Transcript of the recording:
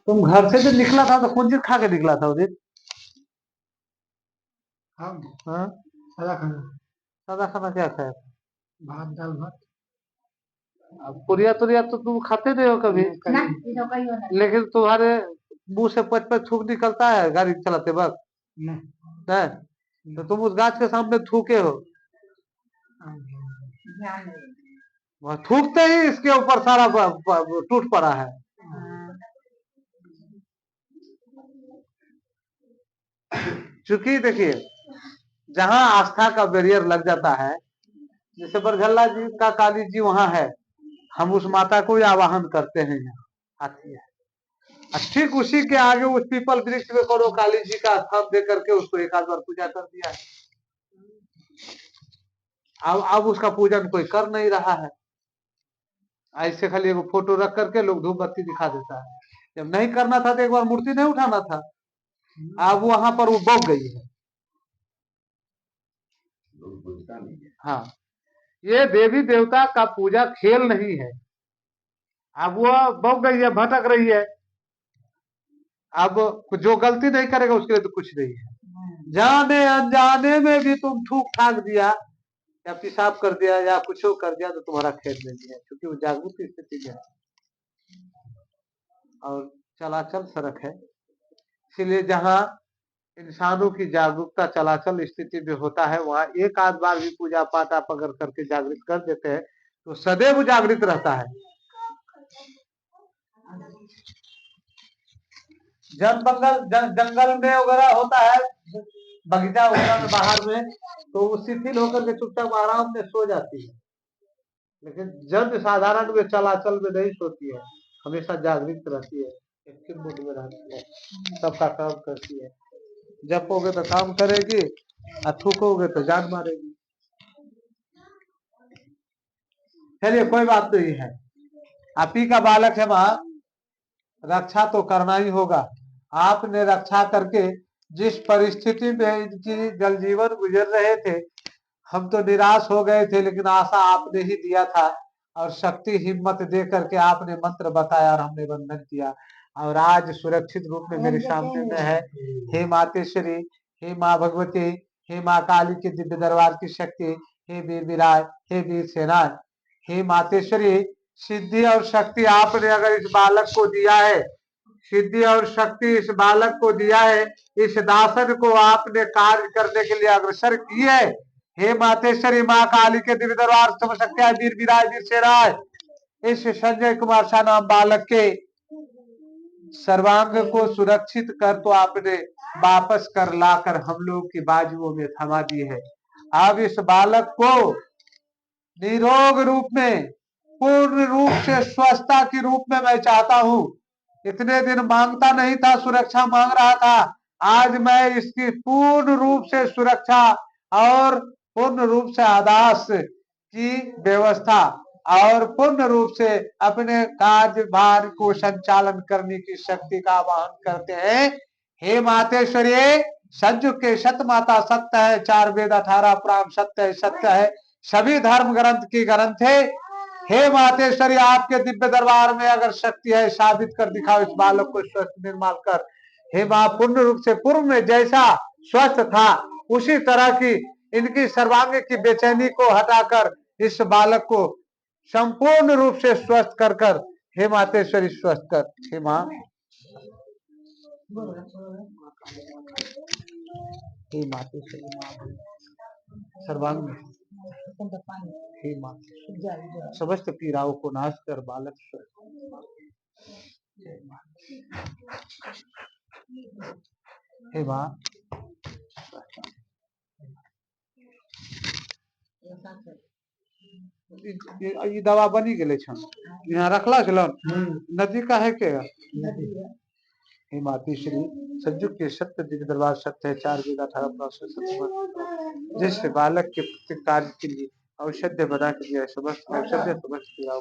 तुम घर से जब निकला था तो कौन चीज खा के निकला था उस दिन? हम हाँ, सादा खाना, सादा खाना क्या खाया? भात दाल भात। अब पुरिया तुरिया तो तुम खाते नहीं हो कभी, नहीं लेकिन तुम्हारे मुंह से पच पच थूक निकलता है गाड़ी चलाते वक्त, है? तो तुम उस गाछ के सामने थूके हो, वहाँ थूकते ही इसके ऊपर सारा टूट पड़ा है। चूंकि देखिए, जहां आस्था का बैरियर लग जाता है, जैसे बरझल्ला जी का काली जी वहां है, हम उस माता को ही आवाहन करते हैं, यहाँ आती है। ठीक उसी के आगे उस पीपल वृक्ष में करो काली जी का स्थान दे करके उसको एक आध बार पूजा कर दिया है। अब उसका पूजन कोई कर नहीं रहा है, ऐसे खाली एगो फोटो रख करके लोग धूप बत्ती दिखा देता है। जब नहीं करना था तो एक बार मूर्ति नहीं उठाना था। अब वहां पर वो बग गई है। हाँ, ये देवी देवता का पूजा खेल नहीं है। अब वो बग गई है, भटक रही है। अब जो गलती नहीं करेगा उसके लिए तो कुछ नहीं है। जाने अनजाने में भी तुम थूक ठाक दिया या पेशाब कर दिया या कुछ कर दिया तो तुम्हारा खेल नहीं है, क्योंकि वो जागरूक स्थिति में है और चलाचल सड़क है। इसलिए जहां इंसानों की जागरूकता चलाचल स्थिति में होता है, वहां एक आध बार भी पूजा पाठ आप अगर करके जागृत कर देते हैं तो सदैव जागृत रहता है। जंगल में वगैरह होता है, बगीचा वगैरह में बाहर में, तो वो शिथिल होकर के चुपचाप आराम में सो जाती है। लेकिन जन साधारण में चलाचल में नहीं सोती है, हमेशा जागृत रहती है, एक्टिव मूड में रहती है, सबका काम करती है। जपोगे तो काम करेगी, थूकोगे तो जान मारेगी। चलिए कोई बात नहीं है, आप ही का बालक है माँ, रक्षा तो करना ही होगा। आपने रक्षा करके जिस परिस्थिति में इनकी जल जीवन गुजर रहे थे, हम तो निराश हो गए थे, लेकिन आशा आपने ही दिया था और शक्ति हिम्मत दे करके आपने मंत्र बताया और हमने बंधन किया और आज सुरक्षित रूप में मेरे सामने में है। हे मातेश्वरी, हे माँ भगवती, हे माँ काली की दिव्य दरबार की शक्ति, हे वीर विराज, हे वीर सेनाय, हे मातेश्वरी, सिद्धि और शक्ति आपने अगर इस बालक को दिया है, सिद्धि और शक्ति इस बालक को दिया है, इस दासन को आपने कार्य करने के लिए अग्रसर किए। हे मातेश्वरी माँ काली के दिव्य दरबार समशक्तिया वीर विराज वीर सेनाय, इस संजय कुमार शाह नाम बालक के सर्वांग को सुरक्षित कर तो आपने वापस कर लाकर हम लोग की बाजुओं में थमा दी है। अब इस बालक को निरोग रूप में, पूर्ण रूप से स्वस्थता के रूप में मैं चाहता हूँ। इतने दिन मांगता नहीं था, सुरक्षा मांग रहा था, आज मैं इसकी पूर्ण रूप से सुरक्षा और पूर्ण रूप से आदास की व्यवस्था और पूर्ण रूप से अपने कार्यभार को संचालन करने की शक्ति का आह्वान करते हैं। हे मातेश्वरी, सज्जु के सत माता सत्य है, चार वेद 18 पुराण सत्य है, सभी धर्म ग्रंथ की ग्रंथ है। हे मातेश्वरी, आपके दिव्य दरबार में अगर शक्ति है, साबित कर दिखाओ इस बालक को स्वस्थ निर्माण कर। हे माँ, पूर्ण रूप से पूर्व में जैसा स्वस्थ था उसी तरह की इनकी सर्वांग की बेचैनी को हटाकर इस बालक को संपूर्ण रूप से स्वस्थ कर कर हे मातेश्वरी स्वस्थ कर। हे माँ, हे मातेश्वरी माँ सर्वांग, हे माँ समस्त पीड़ाओं को नाश कर बालक स्वस्थ। हे माँ, ई दवा बनी गेले छन, यहाँ रखला छलन नदी का है के। हे मातेश्वरी, सज्जु के सत्य दिव्य दरबार सत्य है, चार वेद 18 प्रोसेस जिस बालक के प्रत्येक कार्य के लिए औषध्य बना के दिया है, समस्त औषध्य समस्त पीड़ाओं